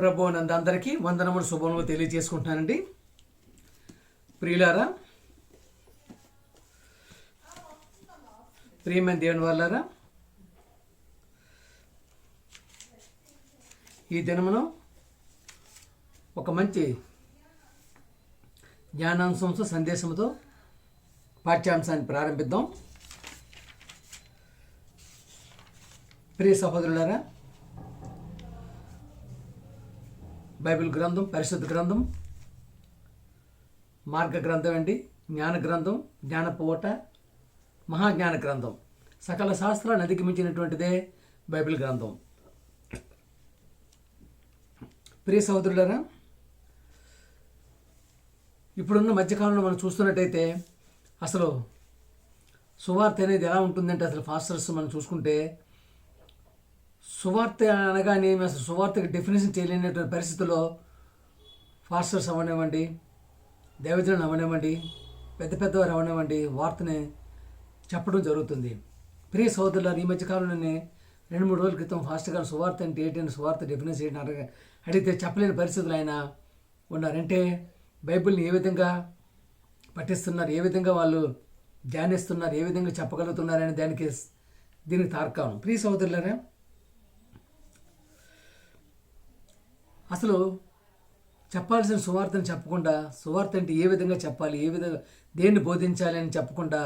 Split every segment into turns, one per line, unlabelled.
ప్రభు నందు అందరికీ వందనములు శుభములు తెలియజేసుకుంటున్నానండి. ప్రియులారా, ప్రియమైన దేవుని వాళ్ళారా, ఈ దినమును ఒక మంచి జ్ఞానాంశంతో సందేశంతో పాఠ్యాంశాన్ని ప్రారంభిద్దాం. ప్రియ సహోదరులారా, బైబిల్ గ్రంథం, పరిశుద్ధ గ్రంథం, మార్గ గ్రంథం అండి, జ్ఞాన గ్రంథం, జ్ఞానపోట, మహాజ్ఞాన గ్రంథం, సకల శాస్త్రాలను అధిగమించినటువంటిదే బైబిల్ గ్రంథం. ప్రియ సహోదరులారా, ఇప్పుడున్న మధ్యకాలంలో మనం చూస్తున్నట్టయితే అసలు సువార్త అనేది ఎలా ఉంటుందంటే, అసలు ఫాస్టర్స్ మనం చూసుకుంటే సువార్త అనగానే అసలు సువార్తకి డెఫినేషన్ చేయలేనటువంటి పరిస్థితుల్లో ఫాస్టర్స్ అవనివ్వండి, దైవజనులు అవనివ్వండి, పెద్ద పెద్దవారు అవనివ్వండి, వార్తని చెప్పడం జరుగుతుంది. ప్రియ సహోదరులారు, ఈ మధ్యకాలంలోనే 2-3 రోజుల క్రితం ఫాస్టర్ గారు సువార్త అంటే ఏంటంటే సువార్త డెఫినేషన్ ఏంటి అడిగితే చెప్పలేని పరిస్థితులు ఆయన ఉన్నారంటే బైబిల్ని ఏ విధంగా పఠిస్తున్నారు, ఏ విధంగా వాళ్ళు ధ్యానిస్తున్నారు, ఏ విధంగా చెప్పగలుగుతున్నారనే దీనికి తార్కాణం. ప్రియ సహోదరులారా, అసలు చెప్పాల్సిన సువార్తను చెప్పకుండా, సువార్త అంటే ఏ విధంగా చెప్పాలి, ఏ విధంగా దేన్ని బోధించాలి అని చెప్పకుండా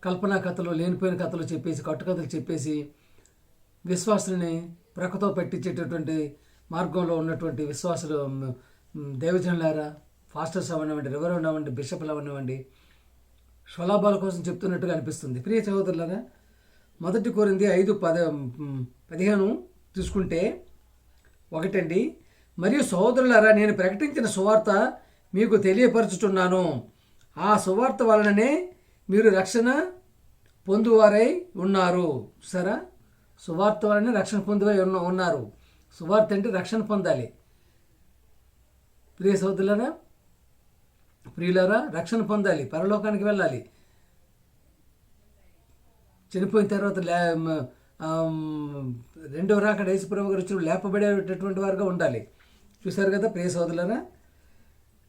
కల్పనా కథలు, లేనిపోయిన కథలు చెప్పేసి, కట్టుకథలు చెప్పేసి విశ్వాసులని ప్రక్కతో పెట్టించేటటువంటి మార్గంలో ఉన్నటువంటి విశ్వాసులు, దైవజనులారా, ఫాస్టర్స్ అవనివ్వండి, రెవరెండ్ అవ్వండి, బిషప్లు అవనివ్వండి, స్వలాభాల కోసం చెప్తున్నట్టుగా అనిపిస్తుంది. ప్రియ సహోదరులారా, 1 కొరింథీ 5:15 చూసుకుంటే, ఒకటండి, మరియు సహోదరులారా, నేను ప్రకటించిన సువార్త మీకు తెలియపరచుచున్నాను. ఆ సువార్త వలననే మీరు రక్షణ పొందువారై ఉన్నారు. సరే, సువార్త వలనే రక్షణ పొందువారై ఉన్నారు. సువార్త అంటే రక్షణ పొందాలి. ప్రియ సహోదరులారా, ప్రియులారా, రక్షణ పొందాలి, పరలోకానికి వెళ్ళాలి. చనిపోయిన తర్వాత రెండవ రాకడ యేసుప్రభు గారు వచ్చినప్పుడు లేపబడేటటువంటి వారుగా ఉండాలి. చూశారు కదా ప్రియ సహోదరులారా,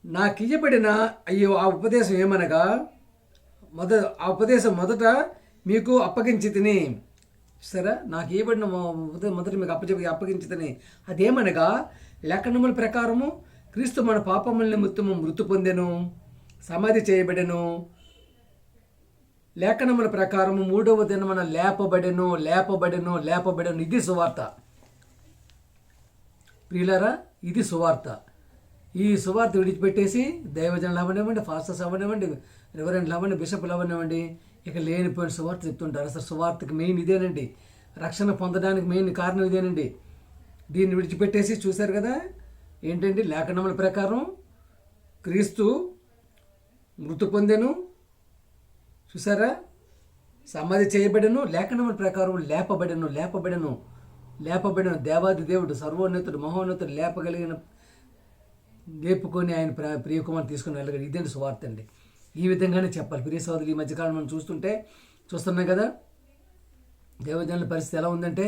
నాకు ఇయ్యబడిన ఆ ఉపదేశం ఏమనగా, ఆ ఉపదేశం మొదట మీకు అప్పగించి తిని. సరే, నాకు ఇవ్వబడిన మొదట మీకు అప్పగించి తిని, అదేమనగా, లేఖనముల ప్రకారము క్రీస్తు మన పాపముల నిమిత్తము మృతి పొందెను, సమాధి చేయబడెను, లేఖనముల ప్రకారము 3వ దినమున లేపబడెను. ఇది సువార్త. ప్రియులారా, ఇది సువార్త. ఈ సువార్త విడిచిపెట్టేసి దైవజనులు అవనివ్వండి, ఫాస్టర్స్ అవనివ్వండి, రెవరెండ్లు అవ్వండి, బిషప్లు అవనివ్వండి, ఇక లేనిపోయిన సువార్త చెప్తుంటారు. అసలు సువార్తకి మెయిన్ ఇదేనండి, రక్షణ పొందడానికి మెయిన్ కారణం ఇదేనండి. దీన్ని విడిచిపెట్టేసి చూశారు కదా ఏంటండి, లేఖనముల ప్రకారం క్రీస్తు మృతి పొందెను, చూసారా, సమాధి చేయబడెను, లేఖనముల ప్రకారం లేపబడెను. దేవాది దేవుడు, సర్వోన్నతుడు, మహోన్నతుడు లేపుకొని ఆయన ప్రియకుమార్ తీసుకుని వెళ్ళగలి. ఇదేంటి సువార్త అండి. ఈ విధంగానే చెప్పాలి. ప్రియ సోదరులు, ఈ మధ్యకాలం మనం చూస్తున్నాం కదా, దేవజనుల పరిస్థితి ఎలా ఉందంటే,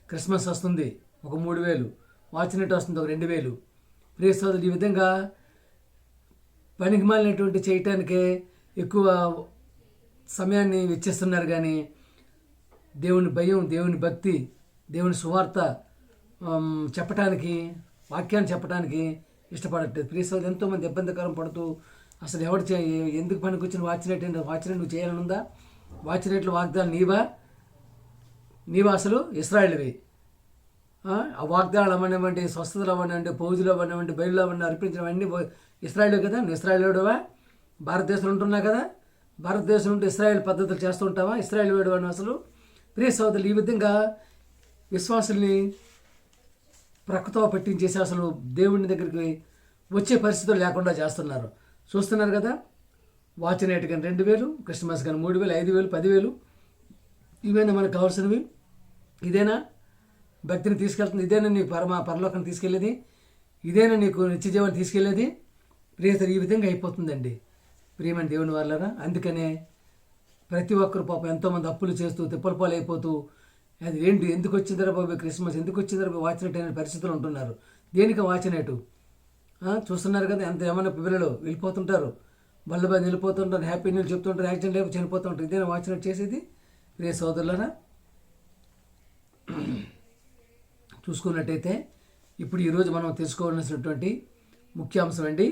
క్రిస్మస్ వస్తుంది ఒక 3,000, వాచినట్టు వస్తుంది ఒక 2,000. ప్రియ సోదరులు, ఈ విధంగా పనికి మాలినటువంటి చేయటానికే ఎక్కువ సమయాన్ని వెచ్చిస్తున్నారు. కానీ దేవుని భయం, దేవుని భక్తి, దేవుని సువార్త చెప్పటానికి, వాక్యాన్ని చెప్పడానికి ఇష్టపడట్లేదు. ప్రియ సోదరులు, ఎంతోమంది ఇబ్బందికరం పడుతూ అసలు ఎందుకు పనికి వచ్చిన వాచినట్టు నువ్వు చేయాలని ఉందా? వాచినట్లు వాగ్దానం నీవా అసలు ఇశ్రాయేలువి. ఆ వాగ్దానాలు అవ్వనివ్వండి, స్వస్థతలు అవ్వనివ్వండి, పౌజులు అవ్వనివ్వండి, బయలు అవ్వండి, అర్పించడం అన్నీ ఇశ్రాయేలు కదా. నువ్వు ఇశ్రాయేలుడువా? భారతదేశంలో ఉంటున్నా కదా, భారతదేశం ఉంటే ఇశ్రాయేల్ పద్ధతులు చేస్తూ ఉంటావా? ఇశ్రాయేల్ వేడువాను అసలు. ప్రియ సోదరులు, ఈ విధంగా విశ్వాసుల్ని ప్రక్కతో పెట్టించేసి అసలు దేవుని దగ్గరికి వచ్చే పరిస్థితులు లేకుండా చేస్తున్నారు. చూస్తున్నారు కదా, వాచ్ నైట్ కానీ 2,000, క్రిస్మస్ కానీ 3,000, 5,000, 10,000. ఇవేనా మనకు కావాల్సినవి? ఇదేనా భక్తిని తీసుకెళ్తుంది? ఇదేనా నీకు పరలోకం తీసుకెళ్ళేది? ఇదేనా నీకు నిత్యజీవాన్ని తీసుకెళ్ళేది? ప్రియతరు, ఈ విధంగా అయిపోతుందండి ప్రియమైన దేవుని వాళ్ళరా. అందుకనే ప్రతి ఒక్కరు పాపం ఎంతోమంది అప్పులు చేస్తూ తిప్పల పాలు అయిపోతూ, అది ఎందుకు వచ్చిందిరా బాబు క్రిస్మస్, ఎందుకు వచ్చిందిరా బాబు వాచినట్టు అనే పరిస్థితులు ఉంటున్నారు. దేనికి వాచనేటు? చూస్తున్నారు కదా, ఎంత ఏమైనా పిల్లలు వెళ్ళిపోతుంటారు, బళ్ళు బయట వెళ్ళిపోతుంటారు, హ్యాపీ న్యూస్ చెప్తుంటారు, యాక్సిడెంట్ లేకపోతే చనిపోతుంటారు. ఇదేనా వాచనేట్ చేసేది? ప్రియ సోదరులారా, చూసుకున్నట్టయితే ఇప్పుడు ఈరోజు మనం తెలుసుకోవాల్సినటువంటి ముఖ్యాంశం అండి,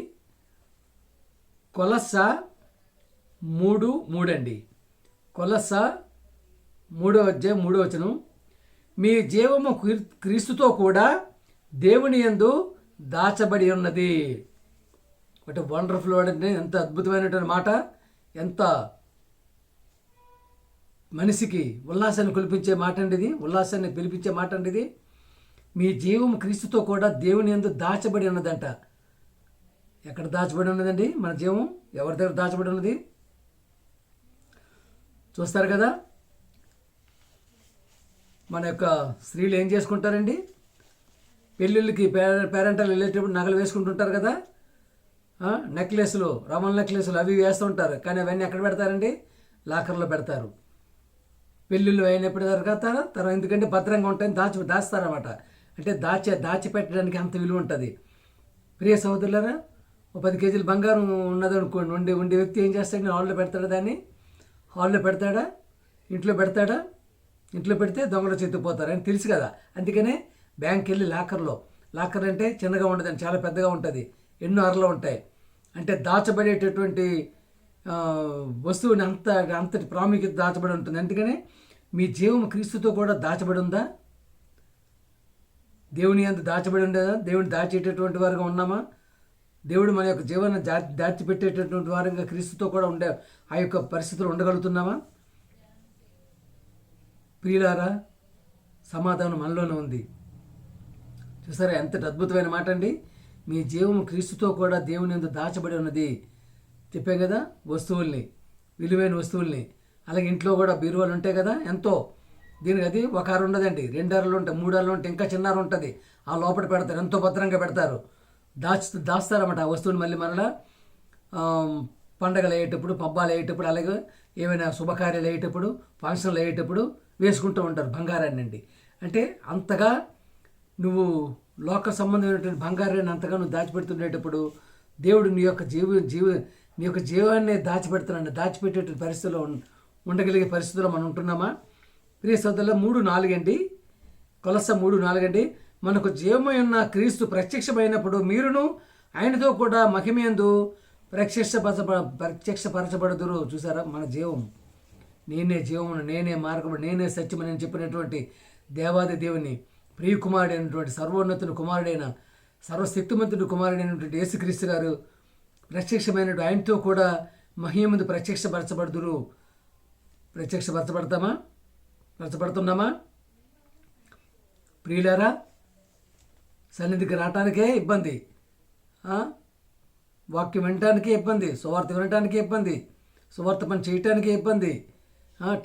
కొలస్స 3:3 అండి. కొలస్స 3:3 మీ జీవము క్రీస్తుతో కూడా దేవుని యందు దాచబడి ఉన్నది. ఒకటి వండర్ఫుల్ వర్డ్ అంటే ఎంత అద్భుతమైనటువంటి మాట, ఎంత మనిషికి ఉల్లాసాన్ని కులిపించే మాట అండి ఇది, ఉల్లాసాన్ని పిలిపించే మాట అండి ఇది. మీ జీవం క్రీస్తుతో కూడా దేవుని యందు దాచబడి ఉన్నదంట. ఎక్కడ దాచబడి ఉన్నదండి మన జీవం? ఎవరి దగ్గర దాచబడి ఉన్నది? చూస్తారు కదా, మన యొక్క స్త్రీలు ఏం చేసుకుంటారండి, పెళ్ళిళ్ళకి పేరెంటాలు వెళ్ళేటప్పుడు నగలు వేసుకుంటుంటారు కదా, నెక్లెస్లు, రమణ నెక్లెస్లు అవి వేస్తూ ఉంటారు. కానీ అవన్నీ ఎక్కడ పెడతారండి? లాకర్లో పెడతారు. పెళ్ళిళ్ళు అయినప్పుడు తర్వాత ఎందుకంటే భద్రంగా ఉంటాయని దాస్తారన్నమాట. అంటే దాచిపెట్టడానికి అంత విలువ ఉంటుంది. ప్రియ సహోదరులారా, 10 కేజీలు బంగారం ఉన్నదనుకోండి, ఉండే వ్యక్తి ఏం చేస్తాడు? హాల్లో పెడతాడా? దాన్ని హాల్లో పెడతాడా? ఇంట్లో పెడతాడా? ఇంట్లో పెడితే దొంగలు చెత్తుపోతారు అని తెలుసు కదా. అందుకనే బ్యాంక్కి వెళ్ళి లాకర్ అంటే చిన్నగా ఉండదని, చాలా పెద్దగా ఉంటుంది, ఎన్నో అరలు ఉంటాయి. అంటే దాచబడేటటువంటి వస్తువుని అంతటి ప్రాముఖ్యత దాచబడి ఉంటుంది. అందుకనే మీ జీవం క్రీస్తుతో కూడా దాచబడి ఉందా? దేవుని అంత దాచబడి ఉండేదా? దేవుని దాచేటటువంటి వారుగా ఉన్నామా? దేవుడు మన యొక్క జీవనాన్ని దాచిపెట్టేటటువంటి వారంగా క్రీస్తుతో కూడా ఉండే ఆ యొక్క పరిస్థితులు ఉండగలుగుతున్నామా? ప్రియులారా, సమాధానం మనలోనే ఉంది. చూసారా ఎంతటి అద్భుతమైన మాట అండి. మీ జీవం క్రీస్తుతో కూడా దేవుని యందు దాచబడి ఉన్నది. చెప్పాం కదా, వస్తువుల్ని, విలువైన వస్తువుల్ని. అలాగే ఇంట్లో కూడా బీరువాలు ఉంటాయి కదా, ఎంతో దీనికి అది ఒక అర ఉండదండి, 2 అరలు ఉంటాయి, 3 అరలు ఉంటాయి, ఇంకా చిన్న అర ఉంటుంది. ఆ లోపల పెడతారు, ఎంతో భద్రంగా పెడతారు, దాస్తారన్నమాట ఆ వస్తువుని. మళ్ళీ మరలా పండగలు అయ్యేటప్పుడు, పబ్బాలు అయ్యేటప్పుడు, అలాగే ఏమైనా శుభకార్యాలు అయ్యేటప్పుడు, ఫంక్షన్లు అయ్యేటప్పుడు వేసుకుంటూ ఉంటారు బంగారాన్ని అండి. అంటే అంతగా నువ్వు లోక సంబంధమైనటువంటి బంగారాన్ని అంతగా నువ్వు దాచిపెడుతుండేటప్పుడు దేవుడు నీ యొక్క జీవాన్ని దాచిపెట్టేటువంటి పరిస్థితిలో ఉండగలిగే పరిస్థితుల్లో మనం ఉంటున్నామా? ప్రియ సోదరుల 3:4 అండి, కొలస్స 3:4 అండి. మనకు జీవమై ఉన్న క్రీస్తు ప్రత్యక్షమైనప్పుడు మీరును ఆయనతో కూడా మహిమయందు ప్రత్యక్షపరచబడుదురు. చూసారా, మన జీవం, నేనే జీవమును, నేనే మార్గము, నేనే సత్యమని చెప్పినటువంటి దేవాది దేవుని ప్రియకుమారుడైనటువంటి సర్వోన్నతుని కుమారుడైన సర్వశక్తిమంతుడి కుమారుడైనటువంటి యేసుక్రీస్తు గారు ప్రత్యక్షమైనటువంటి ఆయనతో కూడా మహిమయందు ప్రత్యక్షపరచబడుతున్నామా? ప్రియులారా, సన్నిధికి రావటానికే ఇబ్బంది, వాక్యం వినటానికే ఇబ్బంది, సువార్త వినటానికే ఇబ్బంది, సువార్త పని చేయటానికే ఇబ్బంది,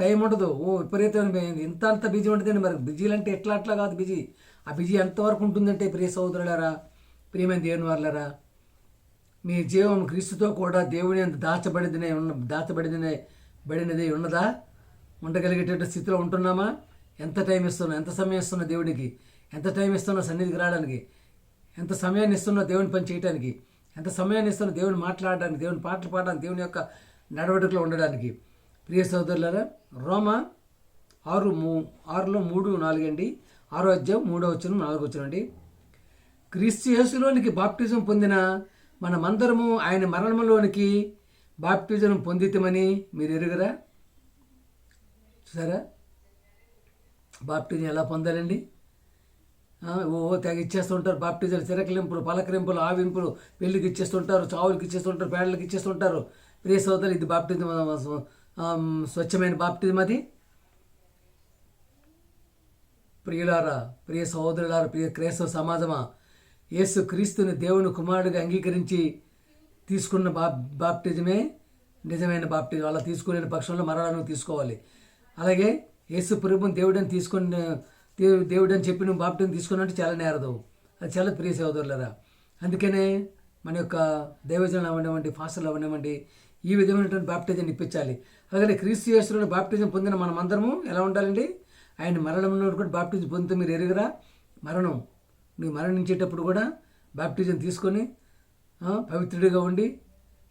టైం ఉండదు. విపరీతమైన అంత బిజీ ఉంటుందండి. మరి బిజీలు అంటే ఎట్లా కాదు బిజీ. ఆ బిజీ ఎంతవరకు ఉంటుందంటే, ప్రియ సహోదరులారా, ప్రియమైన దేవుని వారులారా, మీ జీవం క్రీస్తుతో కూడా దేవుని అంత దాచబడినది ఉన్నదా? ఉండగలిగేటటువంటి స్థితిలో ఉంటున్నామా? ఎంత టైం ఇస్తున్నా, ఎంత సమయం ఇస్తున్నా దేవుడికి, ఎంత టైం ఇస్తున్నా సన్నిధికి రావడానికి, ఎంత సమయాన్ని ఇస్తున్నా దేవుని పని చేయడానికి, ఎంత సమయాన్ని ఇస్తున్నా దేవుని మాట్లాడడానికి, దేవుని పాటలు పాడడానికి, దేవుని యొక్క నడవడికలో ఉండడానికి. ప్రియ సోదరులారా, రోమా 6:3-4 అండి, 6వ అధ్యాయం 3వ వచనం 4వ వచనం అండి. క్రీస్తు యేసులోనికి బాప్టిజం పొందిన మనమందరము ఆయన మరణంలోనికి బాప్టిజం పొందితమని మీరు ఎరుగరా? చూసారా, బాప్టిజం ఎలా పొందాలండి? తెగ ఇచ్చేస్తుంటారు బాప్టిజాలు, చిరకలింపులు, పలకరింపులు, ఆవింపులు, పెళ్ళికి ఇచ్చేస్తుంటారు, చావులకి ఇచ్చేస్తుంటారు, పేడలకి ఇచ్చేస్తుంటారు. ప్రియ సోదరులు, ఇది బాప్టిజం, స్వచ్ఛమైన బాప్టిజం అది? ప్రియులారా, ప్రియ సహోదరులారా, ప్రియ క్రైస్తవ సమాజమా, యేసు క్రీస్తుని దేవుని కుమారుడిగా అంగీకరించి తీసుకున్న బాప్టిజమే నిజమైన బాప్టిజం. అలా తీసుకునే పక్షంలో మరణాలను తీసుకోవాలి. అలాగే యేసు ప్రభువుని దేవుడని చెప్పి నువ్వు బాప్టిజం తీసుకున్నట్టు చాలా నేరదు. అది చాలా ప్రియ సహోదరులారా. అందుకనే మన యొక్క దైవజనులు అవ్వనివ్వండి, ఫాస్టర్లు అవ్వనివ్వండి, ఈ విధమైనటువంటి బాప్టిజాన్ని ఇప్పించాలి. అలాగే క్రీస్తు యేసులోని బాప్టిజం పొందిన మనమందరము ఎలా ఉండాలండి? ఆయన మరణంలో కూడా బాప్టిజం పొందితే మీరు ఎరుగురా? మరణం నువ్వు మరణించేటప్పుడు కూడా బాప్టిజం తీసుకొని పవిత్రుడిగా ఉండి,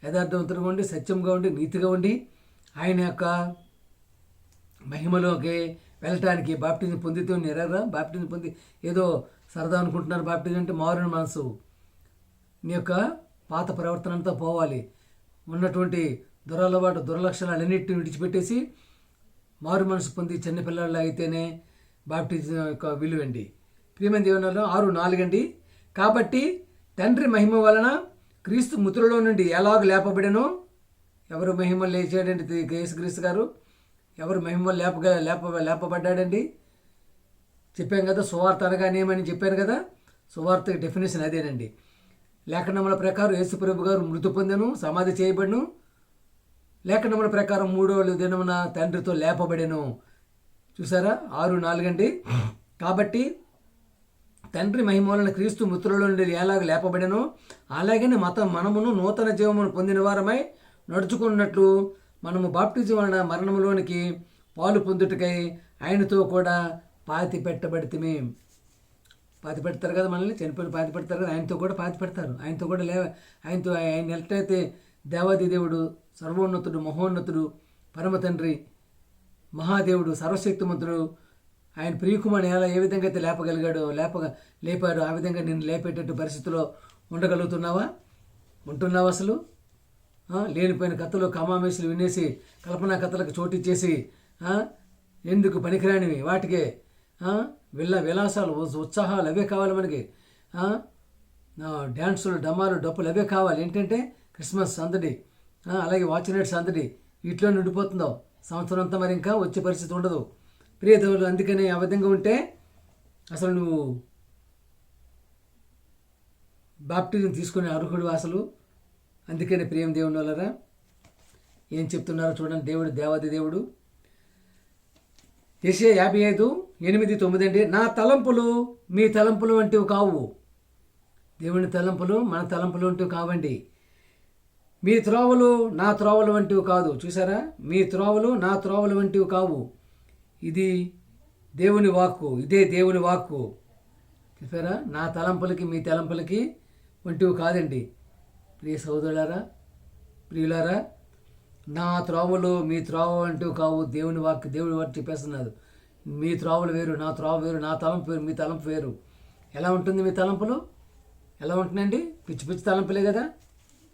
యథార్థవంతుడిగా ఉండి, సత్యంగా ఉండి, నీతిగా ఉండి ఆయన యొక్క మహిమలోకి వెళ్ళటానికి బాప్టిజం పొందితే ఎరగరా? బాప్టిజం పొంది ఏదో సరదా అనుకుంటున్నారు. బాప్టిజం అంటే మారిన మనసు, నీ యొక్క పాత ప్రవర్తన అంతా పోవాలి, ఉన్నటువంటి దురలవాటు దుర్లక్షణాలన్నింటినీ విడిచిపెట్టేసి మారు మనసు పొంది చిన్నపిల్లల అయితేనే బాప్టిజం యొక్క విలువండి. ప్రియమైన దేవునిలో 6:4 అండి. కాబట్టి తండ్రి మహిమ వలన క్రీస్తు మృతులలో నుండి ఎలాగ లేపబడెనో, ఎవరు మహిమ లేచాడండి? యేసుక్రీస్తు గారు. ఎవరు మహిమ లేపబడ్డాడండి? చెప్పాను కదా, సువార్త అనగానేమని చెప్పాను కదా. సువార్త డెఫినేషన్ అదేనండి. లేఖనముల ప్రకారం యేసుప్రభు గారు మృతి పొందెను, సమాధి చేయబడిను. లేఖనముల ప్రకారం 3వ దినమున తండ్రితో లేపబడెను. చూసారా? 6:4 అండి. కాబట్టి తండ్రి మహిమ వలన క్రీస్తు మృతులలో నుండి ఎలాగ లేపబడెనో అలాగనే మనమును నూతన జీవమును పొందిన వారమై నడుచుకున్నట్లు మనము బాప్టిజం వలన మరణములోనికి పాలు పొందుటకై ఆయనతో కూడా పాతి పెట్టబడితిమి. పాతి పెడతారు కదా, మనల్ని చనిపోయిన పాతి పెడతారు కదా, ఆయనతో కూడా పాతి పెడతారు. ఆయనతో కూడా ఆయన ఎట్లయితే దేవాది దేవుడు, సర్వోన్నతుడు, మహోన్నతుడు, పరమ తండ్రి, మహాదేవుడు, సర్వశక్తిమంతుడు, ఆయన ప్రియకుమారుని ఏ విధంగా అయితే లేపాడు, ఆ విధంగా నేను లేపేటట్టు పరిస్థితిలో ఉంటున్నావా అసలు? లేనిపోయిన కథలు, కమామేసులు వినేసి కల్పనా కథలకు చోటిచ్చేసి ఎందుకు పనికిరానివి వాటికే విలాసాలు, ఉత్సాహాలు అవే కావాలి మనకి. డ్యాన్సులు, డమ్మాలు, డప్పులు అవే కావాలి. ఏంటంటే క్రిస్మస్ సందడి, అలాగే వాచ్ నైట్ సందడి, వీటిలో నిండిపోతుందో సంవత్సరం అంతా మరి ఇంకా వచ్చే పరిస్థితి ఉండదు. ప్రియదేవులు, అందుకని ఆ విధంగా ఉంటే అసలు నువ్వు బాప్టిజం తీసుకునే అర్హుడు అసలు. అందుకని ప్రియం దేవుని వాళ్ళరా ఏం చెప్తున్నారో చూడండి. దేవుడు దేవాది దేవుడు. యెషయా 55:8-9 అండి. నా తలంపులు మీ తలంపులు వంటివి కావు. దేవుని తలంపులు మన తలంపులు వంటివి కావండి. మీ త్రోవలు నా త్రోవలు వంటివి కాదు. చూసారా? మీ త్రోవలు నా త్రోవలు వంటివి కావు. ఇది దేవుని వాక్కు, ఇదే దేవుని వాక్కు. చూసారా? నా తలంపులకి మీ తలంపులకి వంటివి కాదండి. ప్రియ సోదరులారా, ప్రియులారా, నా త్రోవలు మీ త్రోవ వంటివి కావు. దేవుని వాక్కు, దేవుని వాక్కు చెప్పేస్తున్నారు. మీ త్రోవలు వేరు, నా త్రోవ వేరు, నా తలంపు వేరు, మీ తలంపు వేరు. ఎలా ఉంటుంది మీ తలంపులు? ఎలా ఉంటుందండి? పిచ్చి పిచ్చి తలంపులే కదా,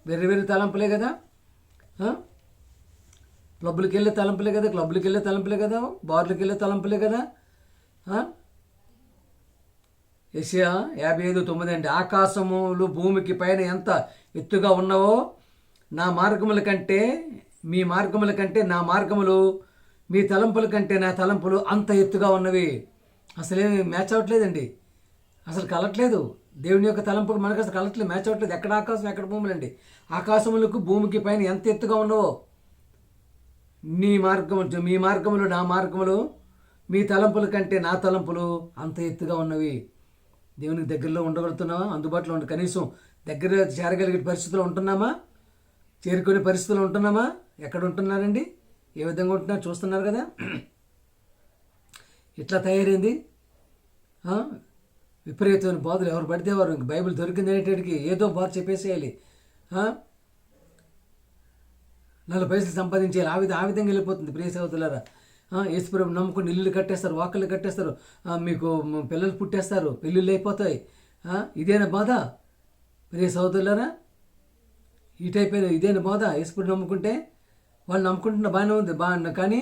వేరు తలంపులే కదా, క్లబ్బులకి వెళ్ళే తలంపులే కదా, బార్లకి వెళ్ళే తలంపులే కదా. యెషయా 55:9 అండి. ఆకాశములు భూమికి పైన ఎంత ఎత్తుగా ఉన్నావో నా మార్గముల కంటే మీ మార్గముల కంటే నా మార్గములు, మీ తలంపుల కంటే నా తలంపులు అంత ఎత్తుగా ఉన్నవి. అసలేమి మ్యాచ్ అవ్వట్లేదండి, అసలు కలట్లేదు. దేవుని యొక్క తలంపుకు మనకు అసలు కలట్లేదు, మ్యాచ్ అవ్వట్లేదు. ఎక్కడ ఆకాశం ఎక్కడ భూములండి. ఆకాశములకు భూమికి పైన ఎంత ఎత్తుగా ఉన్నావో మీ మార్గములు నా మార్గములు, మీ తలంపుల కంటే నా తలంపులు అంత ఎత్తుగా ఉన్నవి. దేవునికి దగ్గరలో ఉండగలుగుతున్నావా? అందుబాటులో ఉండి కనీసం దగ్గర చేరగలిగే పరిస్థితుల్లో ఉంటున్నామా? చేరుకునే పరిస్థితుల్లో ఉంటున్నామా? ఎక్కడ ఉంటున్నారండి? ఏ విధంగా ఉంటున్నారు చూస్తున్నారు కదా. ఇట్లా తయారైంది. విపరీతమైన బాధలు. ఎవరు పడితే వారు బైబిల్ దొరికింది అనేటికి ఏదో బాధ చెప్పేసేయాలి, 4 పైసలు సంపాదించేయాలి. ఆ విధంగా వెళ్ళిపోతుంది. ప్రియ సహోదరులారా, యేసుప్రభు నమ్ముకుని ఇల్లులు కట్టేస్తారు, వాకళ్ళు కట్టేస్తారు, మీకు పిల్లలు పుట్టేస్తారు, పెళ్ళిళ్ళు అయిపోతాయి. ఇదేనా బాధ? ప్రియ సహోదరులారా, ఈ టైప్ ఇదేనా బాధ? యేసుప్రభు నమ్ముకుంటే వాళ్ళు నమ్ముకుంటున్న బాగానే ఉంది, కానీ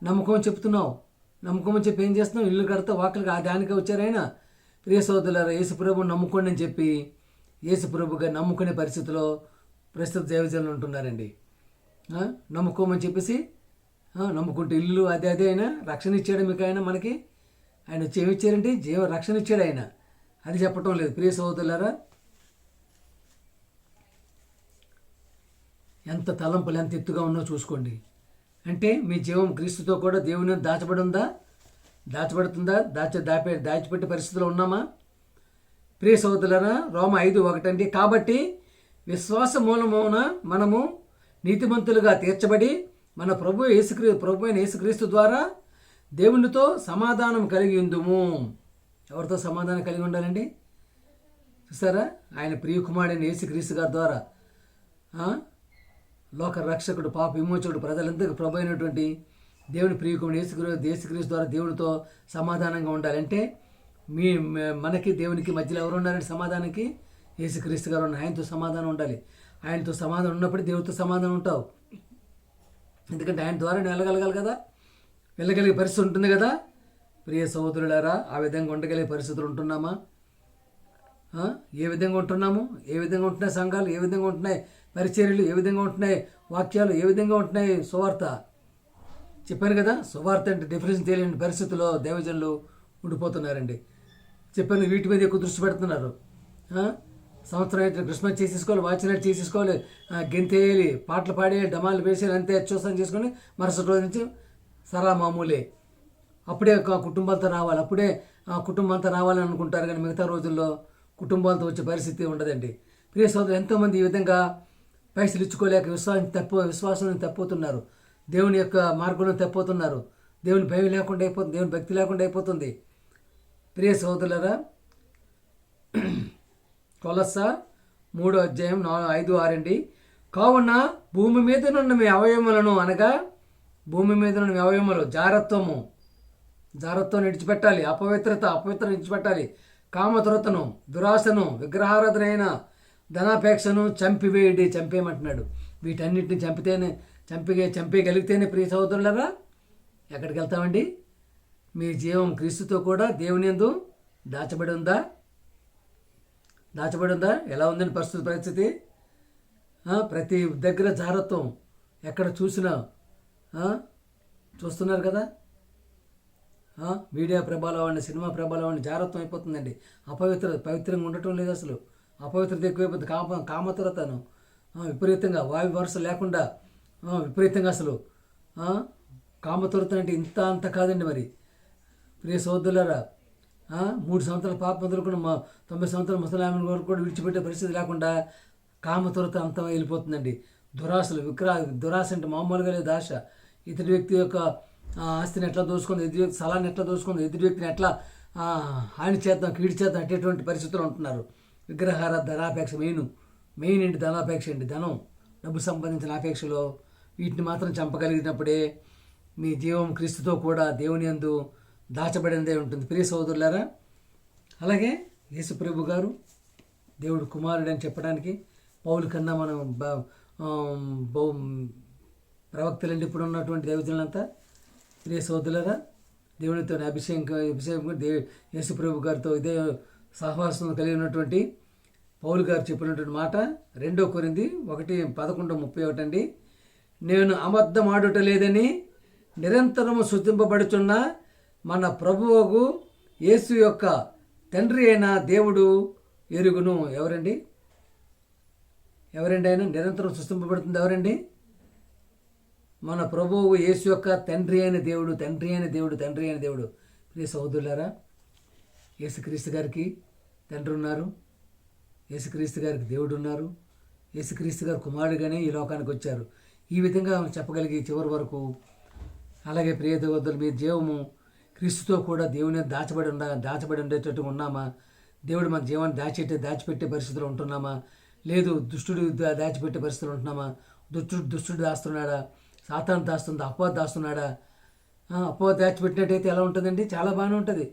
నమ్మకం చెప్తున్నావు, నమ్మకం అని చెప్పి ఏం చేస్తున్నావు? ఇల్లు కడతావు, వాకలుగా దానికే వచ్చారు ఆయన. ప్రియ సహోదరులారా, యేసుప్రభు నమ్ముకోండి అని చెప్పి యేసుప్రభుగా నమ్ముకునే పరిస్థితిలో ప్రస్తుత దైవజనులు ఉంటున్నారండి. నమ్ముకోమని చెప్పేసి నమ్ముకుంటే ఇల్లు అదే అయినా రక్షణ ఇచ్చాడు మీకు. మనకి ఆయన వచ్చి ఏమి ఇచ్చారంటే రక్షణ ఇచ్చాడు ఆయన. అది చెప్పటం లేదు. ప్రియ సహోదరులారా, ఎంత తలంపులు ఎంత ఎత్తుగా ఉన్నో చూసుకోండి. అంటే మీ జీవం క్రీస్తుతో కూడా దేవుని దాచబడుతుందా? దాచిపెట్టే పరిస్థితిలో ఉన్నామా? ప్రియ సహోదరులారా, రోమా 5:1 అండి. కాబట్టి విశ్వాస మూలమున మనము నీతిమంతులుగా తీర్చబడి మన ప్రభు అయిన యేసుక్రీస్తు ద్వారా దేవునితో సమాధానం కలిగి ఉందుము. ఎవరితో సమాధానం కలిగి ఉండాలండి? చూసారా, ఆయన ప్రియ కుమారుడైన యేసుక్రీస్తు గారి ద్వారా లోక రక్షకుడు, పాప విమోచకుడు, ప్రజలందరికీ ప్రభు అయినటువంటి దేవుని ప్రియకుమారుడు యేసుక్రీస్తు ద్వారా దేవునితో సమాధానంగా ఉండాలంటే మనకి దేవునికి మధ్యలో ఎవరు ఉన్నారంటే సమాధానానికి యేసుక్రీస్తు గారు ఉన్నారు. ఆయనతో సమాధానం ఉండాలి. ఆయనతో సమాధానం ఉన్నప్పుడు దేవుడితో సమాధానం ఉంటావు. ఎందుకంటే ఆయన ద్వారా వెళ్ళగలగాలి కదా, వెళ్ళగలిగే పరిస్థితి ఉంటుంది కదా. ప్రియ సహోదరులారా, ఆ విధంగా ఉండగలిగే పరిస్థితులు ఉంటున్నామా? ఏ విధంగా ఉంటున్నాము? ఏ విధంగా ఉంటున్నాయి సంఘాలు? ఏ విధంగా ఉంటున్నాయి పరిచర్యలు? ఏ విధంగా ఉంటున్నాయి వాక్యాలు? ఏ విధంగా ఉంటున్నాయి సువార్త? చెప్పాను కదా, సువార్త అంటే డిఫరెన్స్ తెలియని పరిస్థితుల్లో దైవజనులు ఉండిపోతున్నారండి. చెప్పాను, వీటి మీద ఎక్కువ దృష్టి పెడుతున్నారు. సంవత్సరం అయితే క్రిస్మస్ చేసేసుకోవాలి, వాచినట్టు చేసేసుకోవాలి, గెంతేయాలి, పాటలు పాడేయాలి, డమాలు వేసేయాలి, అంతే చూస్తాను చేసుకొని మరుసటి రోజు నుంచి సరా మామూలే. అప్పుడే కుటుంబాలతో రావాలి, అప్పుడే కుటుంబంతో రావాలని అనుకుంటారు. కానీ మిగతా రోజుల్లో కుటుంబాలతో వచ్చే పరిస్థితి ఉండదండి. ప్రియ సోదరులు, ఎంతోమంది ఈ విధంగా పైసలు ఇచ్చుకోలేక విశ్వాసం తప్పిపోతున్నారు, దేవుని యొక్క మార్గంలో తప్పిపోతున్నారు, దేవుని భయం లేకుండా అయిపోతుంది, దేవుని భక్తి లేకుండా అయిపోతుంది. ప్రియ సోదరులారా, కొలస్సా 3:5-6 కావున భూమి మీద నుండి మీ అవయములను, అనగా భూమి మీద నుండి మీ అవయములు జారత్వం విడిచిపెట్టాలి, అపవిత్రం విడిచిపెట్టాలి, కామతురతను, దురాశను, విగ్రహారాధనైన ధనాపేక్షను చంపేయమంటున్నాడు. వీటన్నిటిని చంపేయగలిగితేనే ప్రియ సహోదరులారా ఎక్కడికి వెళ్తామండి? మీ జీవం క్రీస్తుతో కూడా దేవుని యందు దాచబడి ఉందా? ఎలా ఉందండి పరిస్థితి? ప్రతి దగ్గర జారత్వం, ఎక్కడ చూసినా చూస్తున్నారు కదా. మీడియా ప్రభావం అండి, సినిమా ప్రభావం అండి, జారత్వం అయిపోతుందండి. పవిత్రంగా ఉండటం లేదు అసలు. అపవిత్రత ఎక్కువైపోతుంది. కామతురతను విపరీతంగా, వాయు వరుస లేకుండా విపరీతంగా అసలు కామతురత అంటే అంత కాదండి. మరి ప్రియ సోదరులారా, 3 సంవత్సరాల పాప మొదలుకున్న 90 సంవత్సరాల ముసలామెను వరకు కూడా విడిచిపెట్టే పరిస్థితి లేకుండా కామతురత అంతా వెళ్ళిపోతుందండి. దురాశ అంటే మామూలుగా లేదు ఆశ. ఇతడి వ్యక్తి యొక్క ఆస్తిని ఎట్లా దోసుకుంది, ఎదురు వ్యక్తి స్థలాన్ని ఎట్లా దోసుకుంది, ఎదురు వ్యక్తిని ఎట్లా హాని చేద్దాం, కీడి చేద్దాం అట్టేటువంటి పరిస్థితులు ఉంటున్నారు. విగ్రహార ధనాపేక్ష మెయిన్ ఏంటి? ధనాపేక్ష అండి. ధనం, డబ్బు సంబంధించిన ఆపేక్షలో వీటిని మాత్రం చంపగలిగినప్పుడే మీ జీవం క్రీస్తుతో కూడా దేవుని యందు దాచబడిందే ఉంటుంది. ప్రియ సోదరులారా, అలాగే యేసు ప్రభు గారు దేవుడు కుమారుడు అని చెప్పడానికి పౌలు కన్నా మనం ప్రవక్తలండి ఇప్పుడు ఉన్నటువంటి దైవజనులంతా. ప్రియ సోదరులారా, దేవునితో అభిషేకం యేసు ప్రభు గారితో ఇదే సహవాసం కలిగి ఉన్నటువంటి పౌలు గారు చెప్పినటువంటి మాట 2 కొరింథీ 1:11-31 అండి. నేను అబద్ధమాడుట లేదని నిరంతరము స్తుతింపబడుచున్న మన ప్రభువుకు యేసు యొక్క తండ్రి అయిన దేవుడు ఎరుగును. ఎవరండి ఆయన నిరంతరం స్తుతింపబడుతుంది? ఎవరండి? మన ప్రభువు యేసు యొక్క తండ్రి అయిన దేవుడు. ప్రియ సహోదరులారా, యేసుక్రీస్తు గారికి తండ్రి ఉన్నారు, యేసుక్రీస్తు గారికి దేవుడు ఉన్నారు, యేసుక్రీస్తు గారు కుమారుడిగానే ఈ లోకానికి వచ్చారు. ఈ విధంగా చెప్పగలిగి చివరి వరకు. అలాగే ప్రియ సహోదరులు, మీ జీవము క్రీస్తుతో కూడా దేవుని దాచబడి ఉండేటట్టు ఉన్నామా? దేవుడు మన జీవాన్ని దాచిపెట్టే పరిస్థితులు ఉంటున్నామా? లేదు దుష్టుడు దాచిపెట్టే పరిస్థితులు ఉంటున్నామా? దుష్టుడు దాస్తున్నాడా? సాతాను దాస్తుందా? అపవాది దాస్తున్నాడా? అపవాది దాచిపెట్టినట్టయితే ఎలా ఉంటుందండి? చాలా బాగానే ఉంటుంది.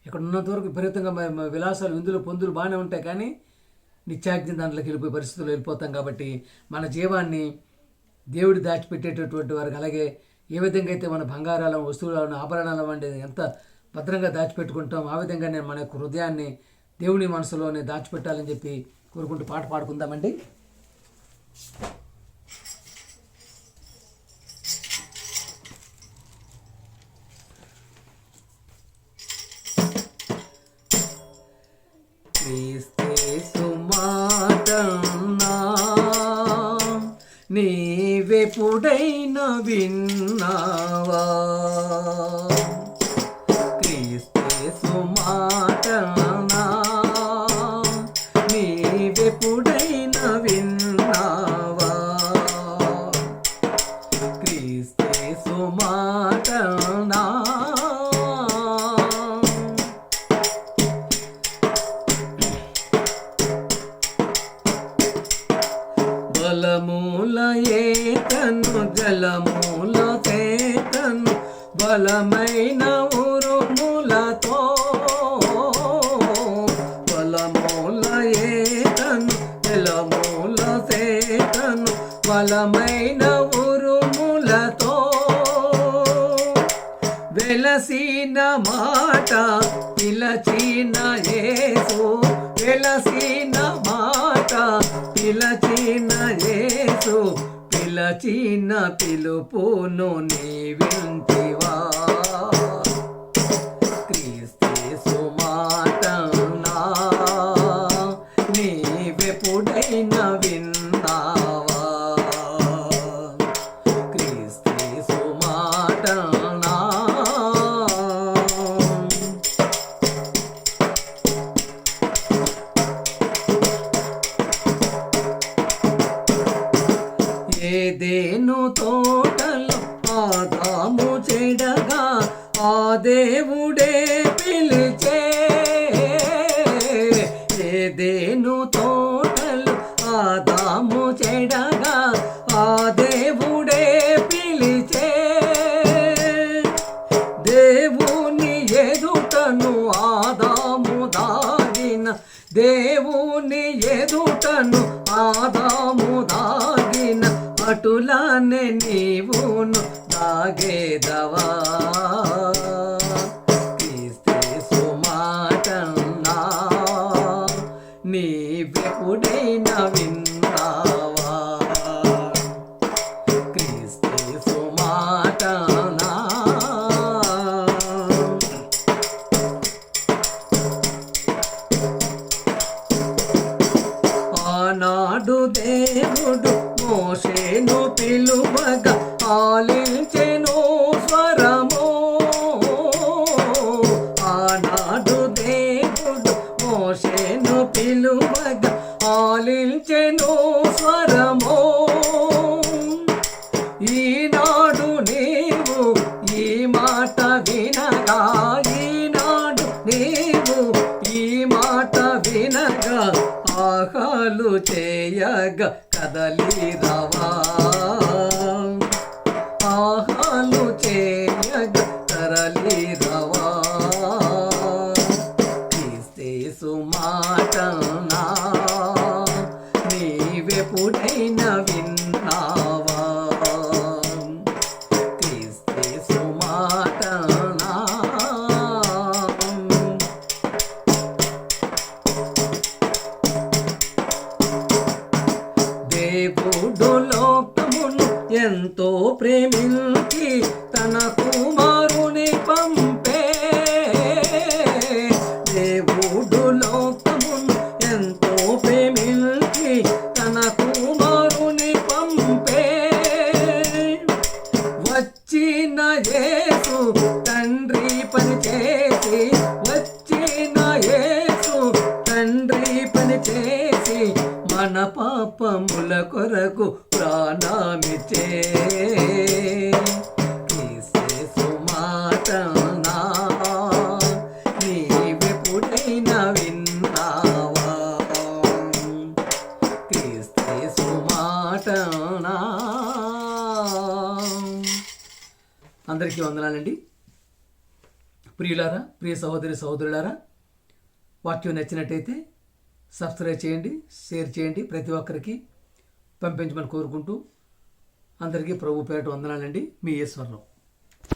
ఇక్కడ ఉన్నంత వరకు విపరీతంగా విలాసాలు, విందులు, పొందులు బాగానే ఉంటాయి. కానీ నిత్యాగ్ని దాంట్లోకి వెళ్ళిపోయే పరిస్థితులు వెళ్ళిపోతాం. కాబట్టి మన జీవాన్ని దేవుడు దాచిపెట్టేటటువంటి వారికి, అలాగే ఏ విధంగా అయితే మన బంగారాలను, వస్తువులను, ఆభరణాలు వంటి ఎంత భద్రంగా దాచిపెట్టుకుంటాం, ఆ విధంగా నేను మన యొక్క హృదయాన్ని దేవుని మనసులోనే దాచిపెట్టాలని చెప్పి కోరుకుంటూ పాట పాడుకుందామండి. నీవెప్పుడైనా విన్నావా? క్రీస్తు మాటనా నీవెప్పుడైనా విన్నావా? క్రీస్తు మాటనా జలమూల ఏతను జలమూల తేతను బలమైన ఉరుములతో బలమూల ఏతను జలమూల తేతను బలమైన ఉరుములతో వెలసిన మాట పిలచిన యేసు వెలసిన మాట పిలచిన యేసు పిలచిన పిలుపును నీ వింటివా క్రీస్తు మాట నీవెప్పుడైనా విన్నావా క్రీస్తు మాట ఏదెను తోటలో ఆదాము చెడగా ఆ దేవుడే పిలిచే ఏదెను తోటలో ఆదాము చెడగా ఆ దేవుడే పిలిచే దేవుని ఎదుటను ఆదాము దాగిన దేవుని ఎదుటను ఆదాము దాగిన అటులానే నీవును దాగేదవా క్రీస్తు మాట నీవెప్పుడైనా విన్నావా క్రీస్తు మాట ఆనాడు దేవుడు మోషేను పిలువగా ఆలించెను స్వరము ఆనాడు దేవుడు మోషేను పిలువగా ఆలించెను స్వరము ఈనాడు నీవు ఈ మాట వినగా ఈనాడు నీవు ఈ మాట వినగా ఆహాలు చేయగా కదలి రవా ఆహాలు చేయగా తరలి రవా క్రీస్తు మాట నీవెప్పుడైనా విన్నావా క్రీస్తు మాట దేవుడు లోకమును ఎంతో ప్రేమించి తన కుమారుని పంపే దేవుడు లోకమును ఎంతో ప్రేమించి తన కుమారుని పంపే వచ్చిన యేసు తండ్రి పని చేసి వచ్చిన యేసు తండ్రి పని చేసి మన పాపముల కొరకు ప్రాణమిచ్చే క్రీస్తు మాట నీవెప్పుడైనా విన్నావా క్రీస్తు మాట అందరికీ వందనాలండి. ప్రియులారా, ప్రియ సహోదరి సహోదరులారా, వాక్యం నచ్చినట్టయితే సబ్స్క్రైబ్ చేయండి, షేర్ చేయండి, ప్రతి ఒక్కరికి పంపించమని కోరుకుంటూ అందరికీ ప్రభు పేరట వందనాలండి. మీ ఈశ్వరరావు.